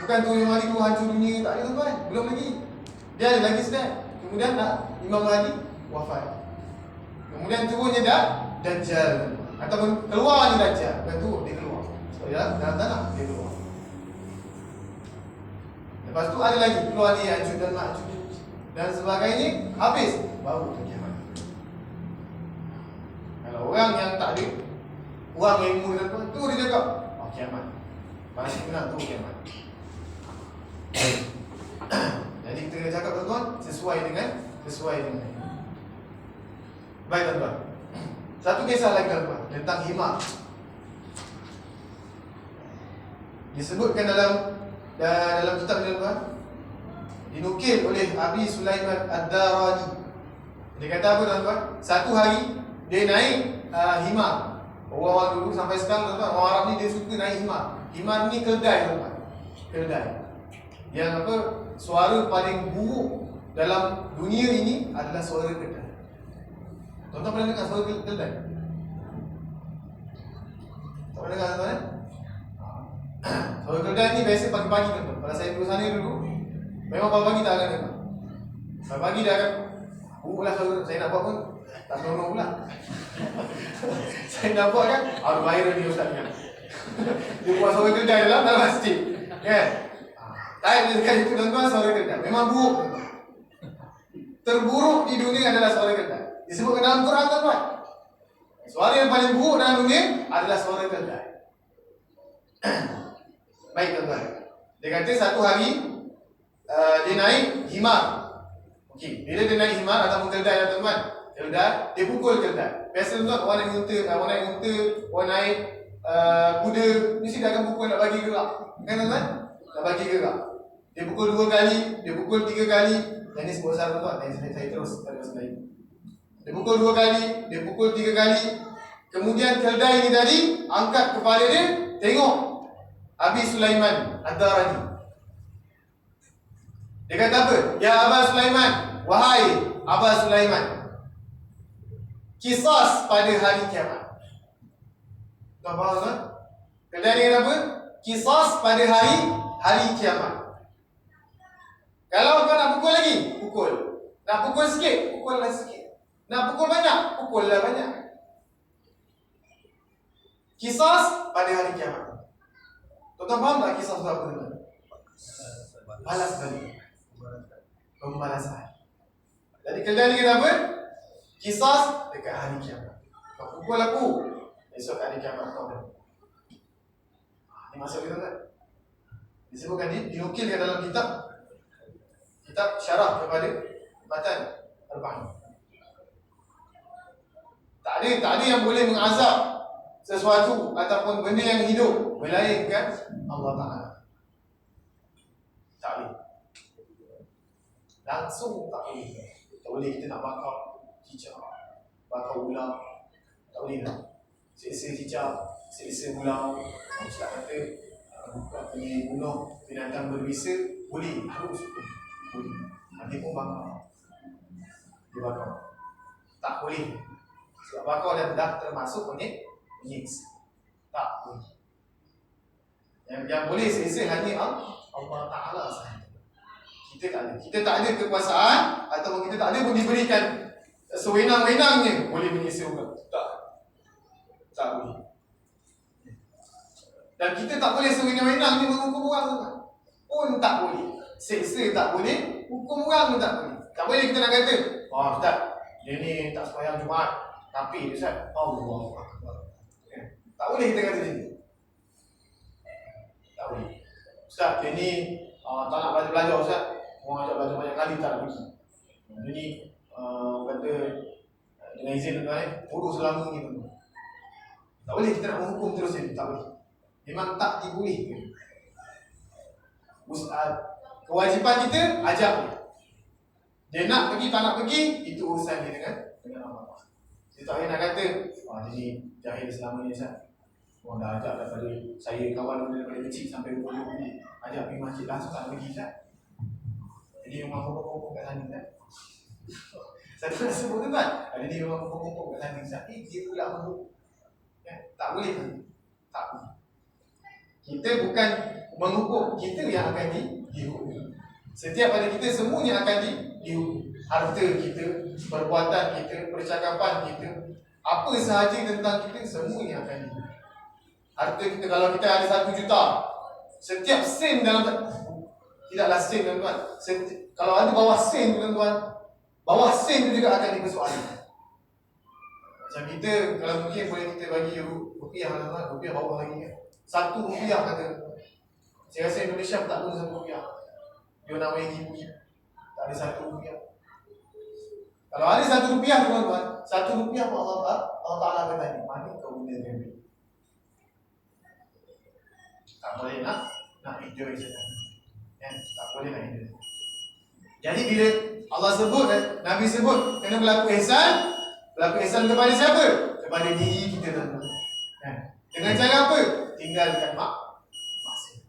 Bukan tu yang hari tu hancur dunia, tak ada tuan. Belum lagi. Dia ada lagi sedang. Kemudian Imam Mahdi wafat. Kemudian turunnya Dajjal. Ataupun keluar ni Dajjal. Bukan turun, dia keluar. So dalam tanah, dia keluar. Lepas tu ada lagi keluar ni Ya'juj dan Ma'juj dan sebagainya. Habis, baru tu kiamat. Kalau orang yang tak ada, orang yang ilmu dan tu dia cakap, oh kiamat. Masih benar tu kiamat. Jadi kita cakap tuan-tuan sesuai dengan baik tuan-tuan. Satu kisah lagi tuan-tuan tentang himar. Disebutkan dalam kitab ni tuan-tuan, dinukil oleh Abi Sulaiman Ad-Darani. Dia kata apa tuan-tuan? Satu hari dia naik himar. Orang dulu sampai sekarang tuan-tuan, orang Arab ni dia suka naik himar. Himar ni keldai tuan-tuan. Keldai. Yang apa? Suara paling buruk dalam dunia ini adalah suara keldai. Tuan-tuan pernah dengar suara keldai? Tak pernah dengar tuan-tuan? Suara keldai ni biasa pagi-pagi tuan-tuan. Kalau saya duduk sana dulu, memang pagi-pagi tak akan dengar. Pagi-pagi dia akan lah suara. Saya nak buat pun tak seronok pula. Saya nak buat kan, viral ni ustaz kan. Dia buat suara keldai dalam masjid kan. Taib dia sekali itu tuan-tuan, suara keldai memang buruk tuan-tuan. Terburuk di dunia adalah suara keldai. Disebutkan dalam Quran tuan-tuan, suara yang paling buruk dalam dunia adalah suara keldai. Baik tuan-tuan, dia kata satu hari dia naik himar. Okey, bila dia naik himar ataupun keldai tuan-tuan, keldai, dia pukul keldai. Biasa tuan-tuan, orang naik unta, orang naik kuda, mesti dia akan pukul nak bagi gerak. Kan tuan-tuan? Nak bagi gerak. Dia pukul 2 kali, dia pukul 3 kali. Yang ni sebut pasal tuan-tuan, saya terus lagi. Dia pukul 2 kali, dia pukul 3 kali. Kemudian keldai ni tadi angkat kepala dia, tengok Abi Sulaiman Ad-Darani. Dia kata apa? Ya Aba Sulaiman, wahai Aba Sulaiman, kisas pada hari kiamat. Tuan faham tak? Keldai ni kata apa? Kisas pada hari kiamat. Kalau kau nak pukul lagi, pukul. Nak pukul sikit, pukullah sikit. Nak pukul banyak, pukullah banyak. Kisas pada hari kiamat. Tuan-tuan faham tak kisas itu apa? Balas balik. Pembalasan. Jadi keldai ni kata apa? Kisas dekat hari kiamat. Kau pukul aku, esok hari kiamat kau dah. Ini maksud kita tak? Disebutkan dinukilkan dalam kitab syarah kepada Matan Al-Bahri. Tak ada yang boleh mengazab sesuatu ataupun benda yang hidup melainkan Allah Ta'ala. Tak boleh. Langsung tak boleh. Tak boleh kita nak bakar cicak, bakar ular. Tak boleh tak? Seksa cicak, seksa ular. Ustaz kata pergi bunuh binatang berbisa, boleh, harus boleh. Nanti pun bakar. Dia bakar. Tak boleh. Sebab bakar dah termasuk menyiksa. Tak boleh. Yang boleh seksa hanya Allah Ta'ala sahaja. Kita tak ada kekuasaan ataupun kita tak ada pun diberikan sewenang-wenangnya boleh menyiksa orang. Tak boleh. Dan kita tak boleh sewenang-wenangnya menghukum orang pun tak boleh. Seksa tak boleh, hukum orang pun tak boleh. Tak boleh kita nak kata, oh Ustaz, dia ni tak sembahyang Jumaat, tapi Ustaz, Allahu Akbar. Tak boleh kita kata macam tu. Tak boleh. Ustaz, dia ni tak nak belajar Ustaz. Orang ajak belajar banyak kali tak nak pergi. Dia ni kata dengan izin tuan-tuan, bodoh selama ni tuan-tuan. Tak boleh kita nak menghukum terus ni, tak boleh. Memang tak dibolehkan. Kewajipan kita ajak dia. Dia nak pergi tak nak pergi, itu urusan dia dengan Allah. Dia tak payah nak kata, dia ni jahil selama ni Ustaz. Orang dah ajak daripada saya kawan daripada kecil sampai umur 20, ajak pergi masjid langsung tak nak pergi Ustaz. Jadi memang pokok-pokok kat sana Ustaz. Saya tak nak sebut tu kan. Ada dia memang pokok-pokok kat sana Ustaz. Dia pula mabuk. Tak boleh kan? Tak boleh. Kita bukan menghukum, kita yang akan dihukum. Setiap pada kita semuanya akan dihukum. Harta kita, perbuatan kita, percakapan kita, apa sahaja tentang kita, semuanya akan dihukum. Harta kita, kalau kita ada 1 juta, setiap sen dalam, tidaklah sen tuan-tuan, kalau ada bawah sen tuan-tuan, bawah sen itu juga akan dipersoalkan. Macam kita, kalau mungkin boleh kita bagi rupiah tuan-tuan, rupiah bawah lagi kan, 1 rupiah kata. Saya rasa Indonesia tak guna 1 rupiah. Dia nak bagi rupiah, tak ada 1 rupiah. Kalau ada 1 rupiah tuan-tuan, 1 rupiah pun Allah Ta'ala akan tanya, mana kau gunakan duit? Tak boleh nak enjoy saja. Tak boleh nak enjoy. Jadi bila Allah sebut, Nabi sebut kena berlaku ihsan kepada siapa? Kepada diri kita tuan-tuan. Dengan cara apa? Tinggalkan maksiat.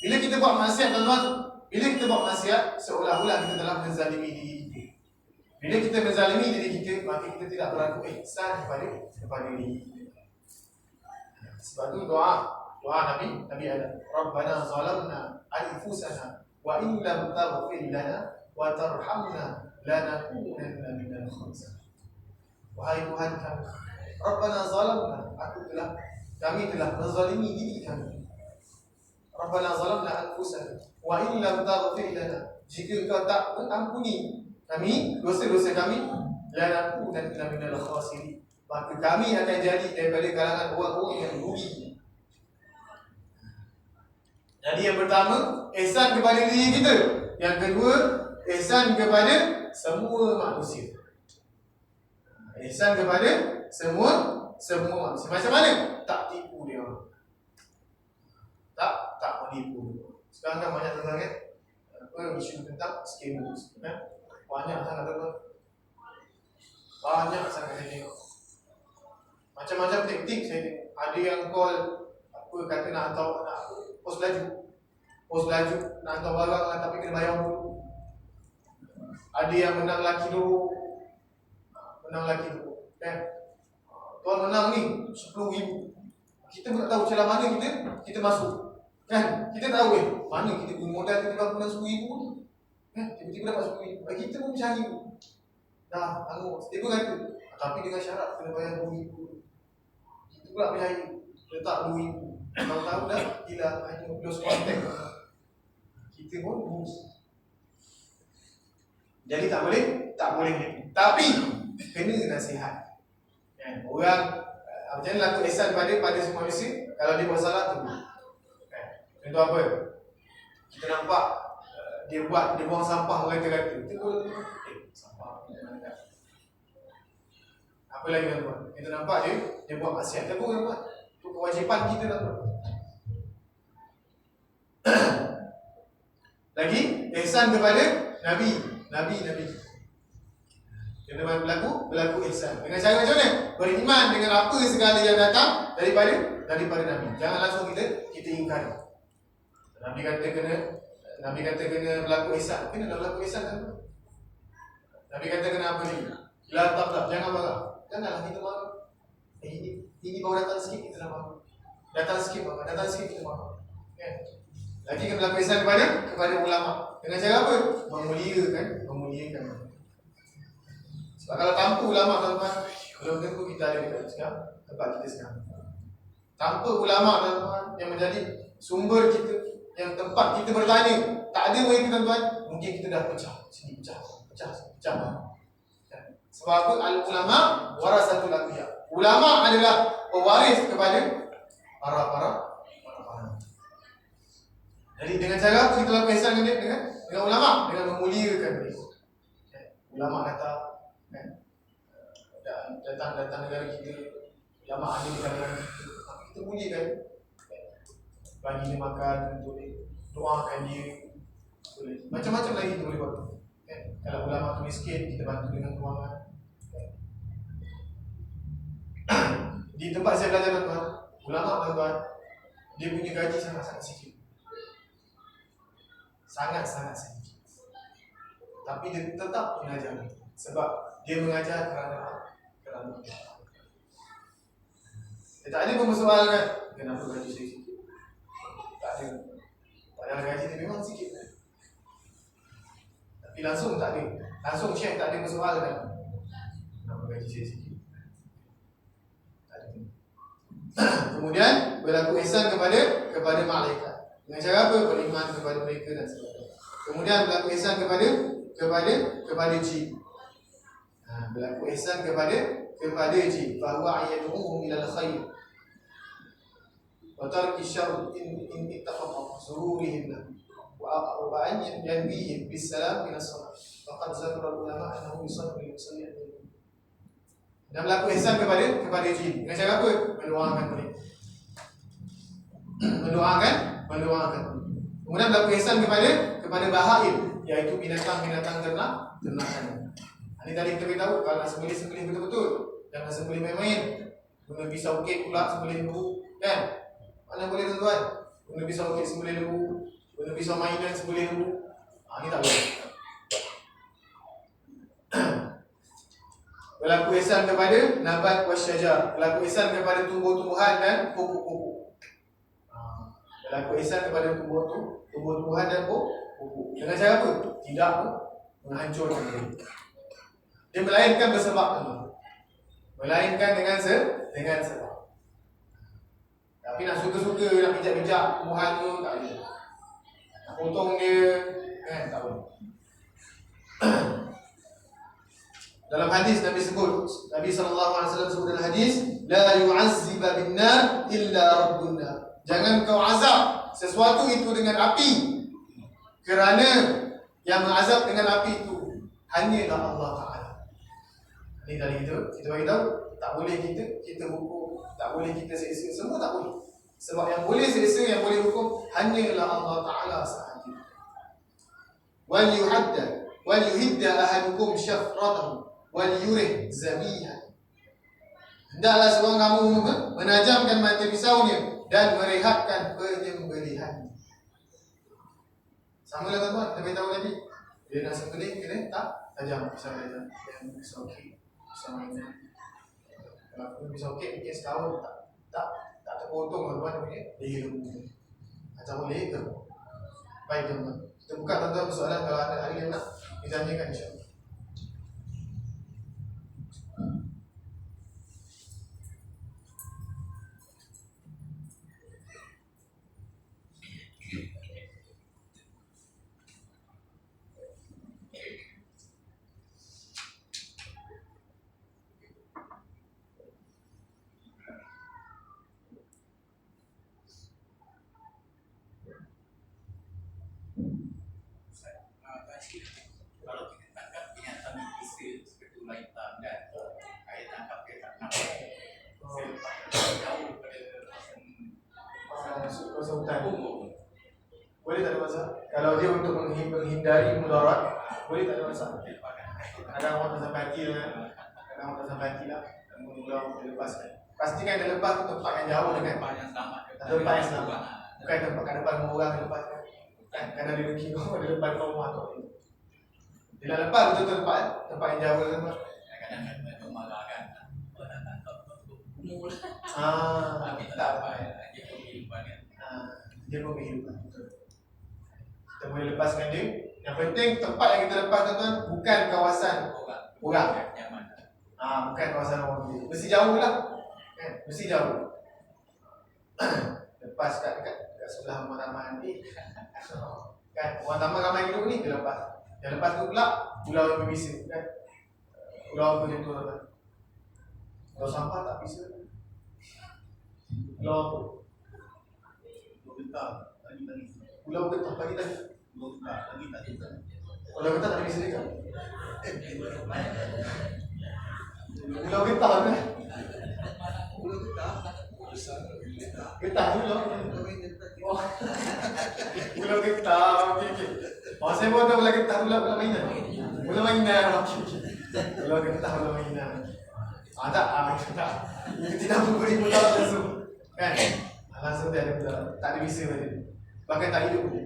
Bila kita buat maksiat tuan-tuan, bila kita buat maksiat, seolah-olah kita telah menzalimi diri kita. Bila kita menzalimi diri kita, maka kita tidak berlaku ihsan kepada diri kita. Sebab itu doa Nabi ada, Rabbana zalamna anfusana wa in lam taghfir lana wa tarhamna lanakunanna minal khasirin. Wahai Tuhan kami, Rabbana zalamna, kami telah menzalimi diri kami. Rabbana zalamna anfusana wa in lam taghfir lana, jika Engkau tak mengampuni kami dosa-dosa kami, lanakunanna minal khasirin, maka kami akan jadi daripada kalangan orang-orang yang rugi. Jadi yang pertama, ihsan kepada diri kita. Yang kedua, ihsan kepada semua manusia. Ihsan kepada semua manusia. Macam mana? Tak tipu dia. Tak menipu. Sekarang kan banyak tentang isu tentang scam kan? Banyak sangat teman. Banyak sangat saya tengok. Macam-macam taktik saya tengok. Ada yang call kata nak hantar pos laju nak hantar barang lah, tapi kena bayar dulu. Ada yang menang laki dulu kan, tuan menang ni 10,000, kita pun tak tahu cara mana kita masuk kan, kita tahu mana kita punya modal tiba-tiba menang 10,000 kan, tiba-tiba dapat 10,000, kita pun mencari dah tiba kata, tapi dengan syarat kena bayar 2,000. Kita pula percaya, letak 2,000. Tahu-tahu dah gila, hanya close contact. Kita pun rugi. Jadi tak boleh. Tapi kena nasihat. Orang macam mana laku ihsan pada semua manusia. Kalau dia buat salah tu. Contoh apa? Kita nampak dia buang sampah kata-kata. Kita pun sampah. Apa lagi tuan-tuan? Kita nampak dia buat maksiat. Kita pun buat. Itu kewajipan kita tuan-tuan. Lagi ihsan kepada Nabi. Kena berlaku ihsan. Dengan cara macam mana? Beriman dengan apa segala yang datang daripada Nabi. Jangan langsung kita ingkari. Nabi kata kena berlaku ihsan. Kena berlaku ihsan kan? Nabi kata kena apa ni? La taqab, jangan marah. Janganlah kita marah. Ini baru datang sikit kita dah marah. Datang sikit kita marah. Lagi kena berlaku ihsan kepada ulama. Dengan cara apa? Memuliakan. Sebab kalau tanpa ulama tuan-tuan, belum tentu kita ada dekat tempat kita sekarang. Tanpa ulama tuan-tuan yang menjadi sumber kita, yang tempat kita bertanya, tak ada mereka tuan-tuan, mungkin kita dah pecah. Sebab apa? Al-ulama warasatul anbiya. Ulama adalah pewaris kepada para. Jadi dengan cara apa kita lakukan ihsan dengan ulama? Dengan memuliakan mereka. Ulama datang negara kita, ulama ada di kalangan kita muliakan. Bagi dia makan, doakan dia. Macam-macam lagi kita boleh buat. Kalau ulama tu miskin, kita bantu dengan kewangan. Di tempat saya belajar tuan-tuan, ulama tuan-tuan, dia punya gaji sangat-sangat sikit. Sangat-sangat sedikit. Tapi dia tetap mengajar. Sebab dia mengajar kerana dia tak ada pun bersoal kan, kenapa gaji saya sikit? tak ada. Padahal gaji dia memang sikit. Tapi langsung tak ada. Langsung Syekh tak ada bersoal kan. Nama gaji saya sikit. Tak ada. Kemudian berlaku ihsan kepada malaikat. Dengan cara apa? Beriman kepada mereka dan sebagainya. Kemudian berlaku ihsan kepada jin. Berlaku ihsan kepada jin. Fahuwa ayyaduhum ilal khair. Wa tarki syarr in ittafaqa sururihim wa an yanbihim bis salam min as-salat. Faqad zakara ulama annahu yusalli bil musallin. Dan berlaku ihsan kepada jin. Dengan cara apa? Mendoakan mereka. Mendoakan. Kemudian berlaku ihsan kepada bahaim, iaitu binatang-binatang ternakan. Ini tadi kita beritahu kalau nak sembelih betul-betul, jangan sembelih main-main. Guna pisau kek pula sembelih lembu, kan? Mana boleh tuan-tuan? Guna pisau kek sembelih lembu, guna pisau mainan sembelih lembu. Ini tak boleh. Berlaku ihsan kepada nabat wasyajar, berlaku ihsan kepada tumbuh-tumbuhan dan pokok-pokok. Berlaku ihsan kepada tumbuh-tumbuhan dan pokok. Dengan cara apa? Tidak menghancurkan mereka. Dia melainkan bersebab teman. Melainkan dengan sebab. Tapi nak suka-suka nak bijak-bijak tumbuhan tu tak boleh. Nak potong dia kan tak boleh. Dalam hadis Nabi sebut, Nabi SAW sebut dalam hadis, la yu'azziba bin nar illa rabbun nar. Jangan kau azab sesuatu itu dengan api, kerana yang mengazab dengan api itu hanyalah Allah Ta'ala. Ini tadi kita bagi tahu, tak boleh kita hukum, tak boleh kita seksa, semua tak boleh. Sebab yang boleh seksa, yang boleh hukum hanyalah Allah Ta'ala sahaja. Wal yuhidda ahadukum syafratahu wal yurih zamiha. Hendaklah seorang kamu menajamkan mata pisaunya dan merehatkan penyembelihan. Sama lah tuan-tuan, kita beritahu tadi. Dia nak sembelih kena tak tajam pisau dia. Yang pisau okey. Pisau ini. Kalau pun pisau okey mungkin setahun tak terpotong tuan-tuan punya leher lembu. Macam boleh ke? Baik tuan-tuan. Kita buka tuan-tuan persoalan kalau ada hari yang nak ditanyakan insya-Allah. Kalau kita tangkap binatang kecil seperti ular hitam kan, saya tangkap dia tak nampak. Jauh pada kawasan hutan. Boleh tak ada masalah? Kalau dia untuk menghindari mudarat, boleh tak ada masalah? Kadang orang tak sampai hati lah. Mula dia lepaskan. Pastikan dia lepas ke tempat yang jauh dengan tempat yang selamat. Tempat yang selamat. Bukan tempat kat depan rumah orang dia lepaskan. Kadang dia pergi di depan rumah tu. Dia nak lepas betul-betul tempat yang jauh kan. Kadang-kadang tu marah kan. Orang tangkap umur. Tapi tak apa ya. Dia kehidupan kan. Dia kehidupan. Kita boleh lepaskan dia. Yang penting tempat yang kita lepas tuan-tuan bukan kawasan orang. Nyaman. Bukan kawasan orang dia. Mesti jauh lah. Mesti jauh. Lepas kat sebelah rumah taman ni. Kan orang taman ramai hidup ni dia lepas. Yang lepas tu pula pulau yang berbisa kan. Pulau apa dia tu kan. Pulau sampah tak bisa. Pulau apa? Pulau Getah lagi. Pulau Getah pagi tadi. Pulau Getah lagi tak ada. Pulau Getah tak bisa dekat. Pulau Getah kan. Pulau Getah Getah tu lah. Oh. Pulau Getah, okey. Saya pun tahu Pulau Getah tu lah pulau mainan. Pulau mainan, okey. Pulau Getah pulau mainan. Tak. Itu tidak memberi pulau langsung. Kan? Langsung dia ada pulau. Tak ada bisa tadi. Bahkan tak hidup dia.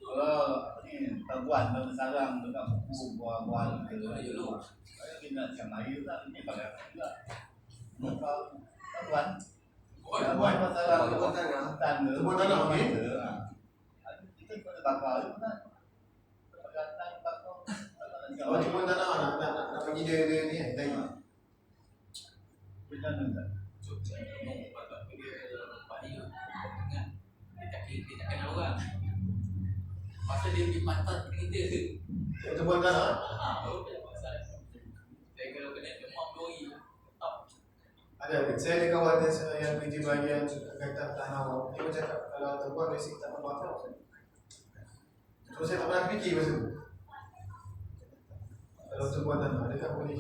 Kalau ni tabuan dalam sarang dekat buku buah-buahan dulu. Kita macam air tak ni pakai juga. Tabuan Buat masalah kebun tanah. Kebun tanah, okey. Kita kena bakar je pun. Perkataan bakar. Oh, cuma tanah nak bagi dia ni kan, tadi. Macam mana tak? Dia tak kenal orang. Masa dia pergi pantat kita. Kebun tanah. Baru dia pasal. Saya kalau kena demam doi. Ada, saya ada kawan yang kerja bahagian kata tanah awam. Dia cakap kalau terbuat basic tak apa-apa. Terus saya tak pernah fikir pasal tu. Kalau terbuat tanah, adakah boleh